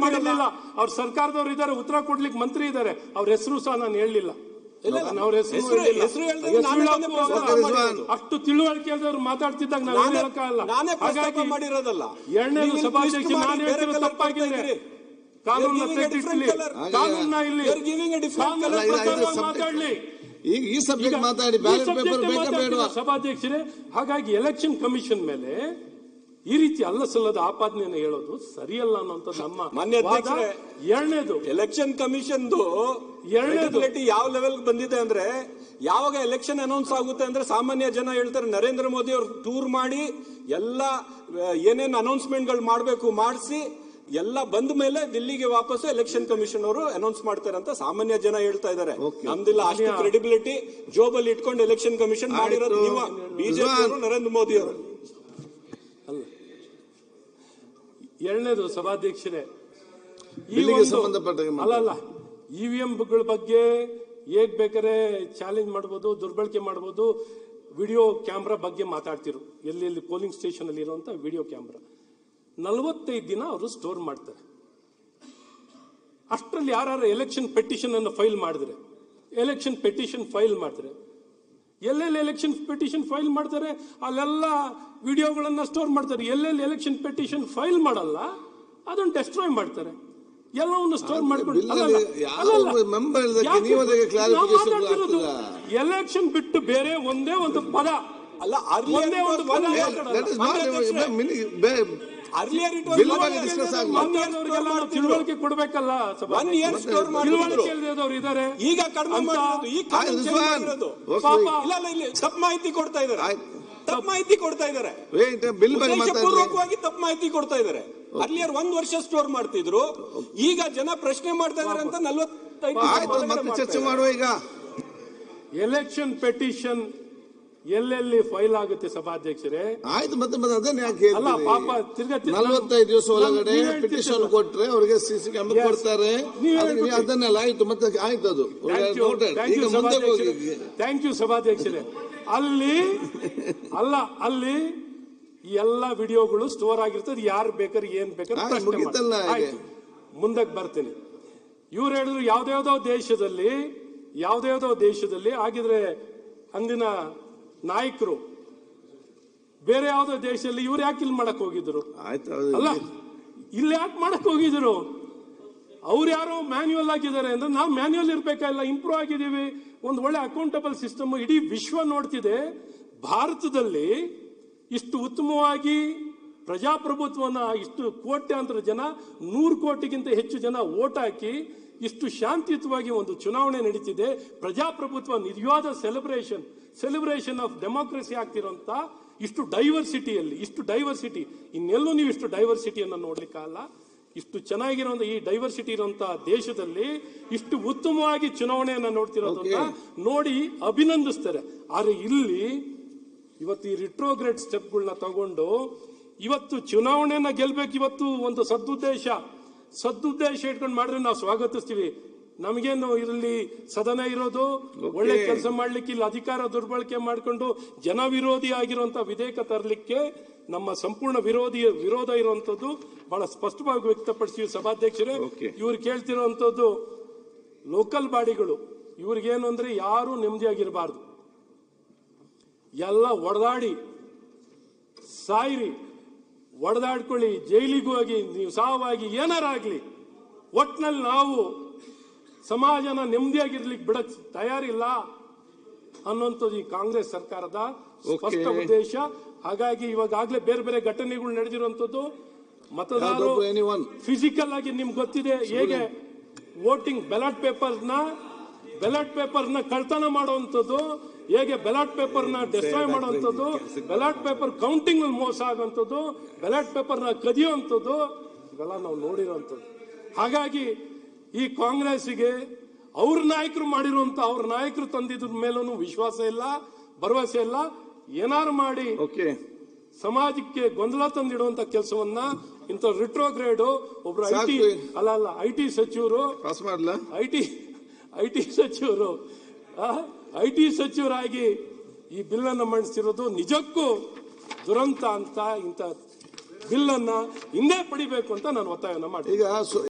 ಮಾಡಿರ್ಲಿಲ್ಲ. ಅವ್ರ ಸರ್ಕಾರದವ್ರು ಇದ್ದಾರೆ, ಉತ್ತರ ಕೊಡ್ಲಿಕ್ಕೆ ಮಂತ್ರಿ ಇದ್ದಾರೆ, ಅವ್ರ ಹೆಸರು ಸಹ ನಾನು ಹೇಳಲಿಲ್ಲ. ಅವ್ರ ಅಷ್ಟು ತಿಳುವಳಿಕೆ ಇಲ್ದವ್ರು ಮಾತಾಡ್ತಿದ್ದಾಗ ನಾವು ಹೇಳಕ್ಕಾಗಲ್ಲ. ಹಾಗಾಗಿ ಮಾಡಿರೋದಲ್ಲ. ಎರಡನೇದು ಸಭಾಧ್ಯಕ್ಷ ನಾನು ಹೇಳ್ತಿರೋ ತಪ್ಪಾಗಿದೆ. ಕಾನೂನ ಕಾನೂನ ಇಲ್ಲಿ ಮಾತಾಡ್ಲಿ. ಈಗ ಈ ಸಬ್ಜೆಕ್ಟ್ ಮಾತಾಡಿ ಸಭಾಧ್ಯಕ್ಷರೇ. ಹಾಗಾಗಿ ಎಲೆಕ್ಷನ್ ಕಮಿಷನ್ ಮೇಲೆ ಈ ರೀತಿ ಅಲ್ಲಸಲ್ಲದ ಆಪಾದನೆಯನ್ನು ಹೇಳೋದು ಸರಿಯಲ್ಲ ಅನ್ನೋಂಥ ನಮ್ಮ ಮಾನ್ಯ ಅಧ್ಯಕ್ಷರೇ. ಎರಡನೇದು ಎಲೆಕ್ಷನ್ ಕಮಿಷನ್ ಯಾವ ಲೆವೆಲ್ ಬಂದಿದೆ ಅಂದ್ರೆ, ಯಾವಾಗ ಎಲೆಕ್ಷನ್ ಅನೌನ್ಸ್ ಆಗುತ್ತೆ ಅಂದ್ರೆ ಸಾಮಾನ್ಯ ಜನ ಹೇಳ್ತಾರೆ ನರೇಂದ್ರ ಮೋದಿ ಅವರು ಟೂರ್ ಮಾಡಿ ಎಲ್ಲ ಏನೇನು ಅನೌನ್ಸ್ಮೆಂಟ್ ಗಳು ಮಾಡಬೇಕು ಮಾಡಿಸಿ ಎಲ್ಲ ಬಂದ ಮೇಲೆ ದಿಲ್ಲಿಗೆ ವಾಪಸ್ ಎಲೆಕ್ಷನ್ ಕಮಿಷನ್ ಅವರು ಅನೌನ್ಸ್ ಮಾಡ್ತಾರೆ ಅಂತ ಸಾಮಾನ್ಯ ಜನ ಹೇಳ್ತಾ ಇದ್ದಾರೆ. ನಮ್ದಿಲ್ಲ ಅಷ್ಟು ಕ್ರೆಡಿಬಿಲಿಟಿ ಜೋಬಲ್ಲಿ ಇಟ್ಕೊಂಡು ಎಲೆಕ್ಷನ್ ಕಮಿಷನ್ ಮಾಡಿರೋದು ನೀವು ಬಿಜೆಪಿ ಅವರು, ನರೇಂದ್ರ ಮೋದಿ ಅವರು. ಎರಡನೇದು ಸಭಾಧ್ಯಕ್ಷರೇ, ಅಲ್ಲ ಇವಿಎಂಗಳ ಬಗ್ಗೆ ಹೇಗ್ ಬೇಕಾರೆ ಚಾಲೆಂಜ್ ಮಾಡಬಹುದು, ದುರ್ಬಳಕೆ ಮಾಡಬಹುದು. ವಿಡಿಯೋ ಕ್ಯಾಮ್ರಾ ಬಗ್ಗೆ ಮಾತಾಡ್ತಿರು, ಎಲ್ಲಿ ಪೋಲಿಂಗ್ ಸ್ಟೇಷನ್ ಅಲ್ಲಿ ಇರುವಂತ ವಿಡಿಯೋ ಕ್ಯಾಮ್ರಾ 45 ದಿನ ಅವರು ಸ್ಟೋರ್ ಮಾಡ್ತಾರೆ. ಅಷ್ಟರಲ್ಲಿ ಯಾರು ಎಲೆಕ್ಷನ್ ಪೆಟಿಷನ್ ಅನ್ನು ಫೈಲ್ ಮಾಡಿದ್ರೆ, ಎಲೆಕ್ಷನ್ ಪೆಟಿಷನ್ ಫೈಲ್ ಮಾಡಿದ್ರೆ, ಎಲ್ಲೆಲ್ಲಿ ಎಲೆಕ್ಷನ್ ಪೆಟಿಷನ್ ಫೈಲ್ ಮಾಡ್ತಾರೆ ಅಲ್ಲೆಲ್ಲ ವಿಡಿಯೋಗಳನ್ನ ಸ್ಟೋರ್ ಮಾಡ್ತಾರೆ. ಎಲ್ಲೆಲ್ಲಿ ಎಲೆಕ್ಷನ್ ಪೆಟಿಷನ್ ಫೈಲ್ ಮಾಡಲ್ಲ ಅದನ್ನು ಡೆಸ್ಟ್ರಾಯ್ ಮಾಡ್ತಾರೆ. ಎಲ್ಲವನ್ನು ಸ್ಟೋರ್ ಮಾಡ್ಕೊಂಡು ಎಲೆಕ್ಷನ್ ಬಿಟ್ಟು ಬೇರೆ ಒಂದೇ ಒಂದು ಪದ ಅಲ್ಲ, ಒಂದೇ ಒಂದು ಪದ ತಿಳುವಳಿಕೆ ಕೊಡ್ಬೇಕಲ್ಲ. ತಿಳುವಳಿಕೆ ಇದ್ದಾರೆ. ಈಗ ತಪ್ಪು ಮಾಹಿತಿ ಕೊಡ್ತಾ ಇದ್ದಾರೆ, ತಪ್ಪು ಮಾಹಿತಿ ಕೊಡ್ತಾ ಇದ್ದಾರೆ, ಪೂರ್ವಕವಾಗಿ ತಪ್ಪು ಮಾಹಿತಿ ಕೊಡ್ತಾ ಇದ್ದಾರೆ. ಅರ್ಲಿಯರ್ 1 ವರ್ಷ ಸ್ಟೋರ್ ಮಾಡ್ತಿದ್ರು, ಈಗ ಜನ ಪ್ರಶ್ನೆ ಮಾಡ್ತಾ ಇದಾರೆ ಅಂತ 45 ಚರ್ಚೆ ಮಾಡುವ. ಈಗ ಎಲೆಕ್ಷನ್ ಪೆಟಿಷನ್ ಎಲ್ಲೆಲ್ಲಿ ಫೈಲ್ ಆಗುತ್ತೆ ಸಭಾಧ್ಯಕ್ಷರೇ, ಆಯ್ತು. ಮತ್ತೆ ಅದನ್ನ ಯಾಕೆ ಅಲ್ಲ ಪಾಪ 45 ದಿವಸ ಒಳಗಡೆ ಪಿಟಿಷನ್ ಕೊಟ್ರೆ ಅವ್ರಿಗೆ ಸಿಸಿ ಕ್ಯಾಮೆರಾ ಕೊಡ್ತಾರೆ, ಅದನ್ನೆಲ್ಲ ಆಯ್ತು. ಮತ್ತೆ ಆಯ್ತು, ಅದು ಥ್ಯಾಂಕ್ ಯು ಸಭಾಧ್ಯಕ್ಷರೇ. ಅಲ್ಲಿ ಈ ಎಲ್ಲ ವಿಡಿಯೋಗಳು ಸ್ಟೋರ್ ಆಗಿರ್ತದೆ. ಯಾರು ಬೇಕಾದ್ರೆ ಏನ್ ಬೇಕಾದ್ರೆ ಮುಂದಕ್ಕೆ ಬರ್ತೀನಿ. ಇವ್ರು ಹೇಳಿದ್ರು ಯಾವ್ದಾವ್ದೋ ದೇಶದಲ್ಲಿ ಆಗಿದ್ರೆ ಅಂದಿನ ನಾಯಕರು ಬೇರೆ ಯಾವ್ದೋ ದೇಶದಲ್ಲಿ ಇವ್ರು ಯಾಕೆ ಇಲ್ಲಿ ಮಾಡಕ್ ಹೋಗಿದ್ರು? ಅಲ್ಲ, ಇಲ್ಲಿ ಯಾಕೆ ಮಾಡಕ್ ಹೋಗಿದ್ರು? ಅವ್ರು ಯಾರೋ ಮ್ಯಾನ್ಯುವಲ್ ಆಗಿದ್ದಾರೆ ಅಂದ್ರೆ ನಾವು ಮ್ಯಾನ್ಯುವಲ್ ಇರ್ಬೇಕಾಗಿಲ್ಲ, ಇಂಪ್ರೂವ್ ಆಗಿದ್ದೀವಿ. ಒಂದು ಒಳ್ಳೆ ಅಕೌಂಟಬಲ್ ಸಿಸ್ಟಮ್ ಇಡೀ ವಿಶ್ವ ನೋಡ್ತಿದೆ. ಭಾರತದಲ್ಲಿ ಇಷ್ಟು ಉತ್ತಮವಾಗಿ ಪ್ರಜಾಪ್ರಭುತ್ವನ ಇಷ್ಟು ಕೋಟ್ಯಾಂತರ ಜನ, 100 ಕೋಟಿಗಿಂತ ಹೆಚ್ಚು ಜನ ವೋಟ್ ಹಾಕಿ ಇಷ್ಟು ಶಾಂತಿಯುತವಾಗಿ ಒಂದು ಚುನಾವಣೆ ನಡೀತಿದೆ. ಪ್ರಜಾಪ್ರಭುತ್ವ ನಿಜವಾದ ಸೆಲೆಬ್ರೇಷನ್ ಆಫ್ ಡೆಮೋಕ್ರಸಿ ಆಗ್ತಿರೋಂತ ಇಷ್ಟು ಡೈವರ್ಸಿಟಿ ಇನ್ನೆಲ್ಲೂ ನೀವು ಇಷ್ಟು ಡೈವರ್ಸಿಟಿಯನ್ನು ನೋಡ್ಲಿಕ್ಕಲ್ಲ. ಇಷ್ಟು ಚೆನ್ನಾಗಿರೋ ಈ ಡೈವರ್ಸಿಟಿ ಇರುವಂತ ದೇಶದಲ್ಲಿ ಇಷ್ಟು ಉತ್ತಮವಾಗಿ ಚುನಾವಣೆಯನ್ನ ನೋಡ್ತಿರೋದ್ರಿಂದ ನೋಡಿ ಅಭಿನಂದಿಸ್ತಾರೆ. ಆದ್ರೆ ಇಲ್ಲಿ ಇವತ್ತು ಈ ರಿಟ್ರೋಗ್ರೇಡ್ ಸ್ಟೆಪ್ಗಳನ್ನ ತಗೊಂಡು ಇವತ್ತು ಚುನಾವಣೆಯನ್ನ ಗೆಲ್ಬೇಕು. ಇವತ್ತು ಒಂದು ಸದುದ್ದೇಶ ಇಟ್ಕೊಂಡು ಮಾಡಿದ್ರೆ ನಾವು ಸ್ವಾಗತಿಸ್ತೀವಿ. ನಮಗೇನು ಇದರಲ್ಲಿ ಸದನ ಇರೋದು ಒಳ್ಳೆ ಕೆಲಸ ಮಾಡ್ಲಿಕ್ಕೆ, ಇಲ್ಲಿ ಅಧಿಕಾರ ದುರ್ಬಳಕೆ ಮಾಡಿಕೊಂಡು ಜನ ವಿರೋಧಿ ಆಗಿರುವಂತ ವಿಧೇಯಕ ತರಲಿಕ್ಕೆ ನಮ್ಮ ಸಂಪೂರ್ಣ ವಿರೋಧ ಇರುವಂತದ್ದು ಬಹಳ ಸ್ಪಷ್ಟವಾಗಿ ವ್ಯಕ್ತಪಡಿಸ್ತೀವಿ ಸಭಾಧ್ಯಕ್ಷರೇ. ಇವ್ರು ಕೇಳ್ತಿರೋಂಥದ್ದು ಲೋಕಲ್ ಬಾಡಿಗಳು, ಇವ್ರಿಗೇನು ಅಂದ್ರೆ ಯಾರು ನೆಮ್ಮದಿಯಾಗಿರಬಾರ್ದು, ಎಲ್ಲ ಒಡೆದಾಡಿ ಸಾಯಿರಿ, ಒಡೆದಾಡ್ಕೊಳ್ಳಿ, ಜೈಲಿಗೂ ಹೋಗಿ, ನೀವು ಸಾವಾಗಿ ಏನಾರಾಗ್ಲಿ, ಒಟ್ನಲ್ಲಿ ನಾವು ಸಮಾಜನ ನೆಮ್ಮದಿಯಾಗಿರ್ಲಿಕ್ಕೆ ಬಿಡಕ್ ತಯಾರಿಲ್ಲ ಅನ್ನುವಂಥದ್ದು ಈ ಕಾಂಗ್ರೆಸ್ ಸರ್ಕಾರದ ಸ್ಪಷ್ಟ ಉದ್ದೇಶ. ಹಾಗಾಗಿ ಇವಾಗಲೇ ಬೇರೆ ಬೇರೆ ಘಟನೆಗಳು ನಡೆದಿರುವಂತದ್ದು. ಮತದಾರರು ಫಿಸಿಕಲ್ ಆಗಿ ನಿಮ್ಗೆ ಗೊತ್ತಿದೆ ಹೇಗೆ ವೋಟಿಂಗ್ ಬ್ಯಾಲೆಟ್ ಪೇಪರ್ನ ಕಳ್ತನ ಮಾಡುವಂಥದ್ದು, ಹೇಗೆ ಬ್ಯಾಲೆಟ್ ಪೇಪರ್ನ ಡಿಸ್ಟ್ರಾಯ್ ಮಾಡುವಂಥದ್ದು, ಬ್ಯಾಲೆಟ್ ಪೇಪರ್ ಕೌಂಟಿಂಗ್ ಮೋಸ ಆಗುವಂಥದ್ದು, ಬ್ಯಾಲೆಟ್ ಪೇಪರ್ನ ಕದಿಯುವಂಥದ್ದು, ಇವೆಲ್ಲ ನಾವು ನೋಡಿರುವಂಥದ್ದು. ಹಾಗಾಗಿ ಈ ಕಾಂಗ್ರೆಸ್ಗೆ ಅವ್ರ ನಾಯಕರು ತಂದಿದ್ರ ಮೇಲೂ ವಿಶ್ವಾಸ ಇಲ್ಲ, ಭರವಸೆ ಇಲ್ಲ. ಏನಾರು ಮಾಡಿ ಸಮಾಜಕ್ಕೆ ಗೊಂದಲ ತಂದಿಡುವಂತ ಕೆಲಸವನ್ನ ಇಂಥ ರಿಟ್ರೋಗ್ರೇಡ್ ಒಬ್ರು ಐ ಟಿ ಸಚಿವರಾಗಿ ಈ ಬಿಲ್ ಅನ್ನು ಮಂಡಿಸಿರೋದು ನಿಜಕ್ಕೂ ದುರಂತ ಅಂತ. ಇಂಥ ಬಿಲ್ ಅನ್ನ ಹಿಂದೆ ಪಡಿಬೇಕು ಅಂತ ನಾನು ಒತ್ತಾಯನ ಮಾಡಿ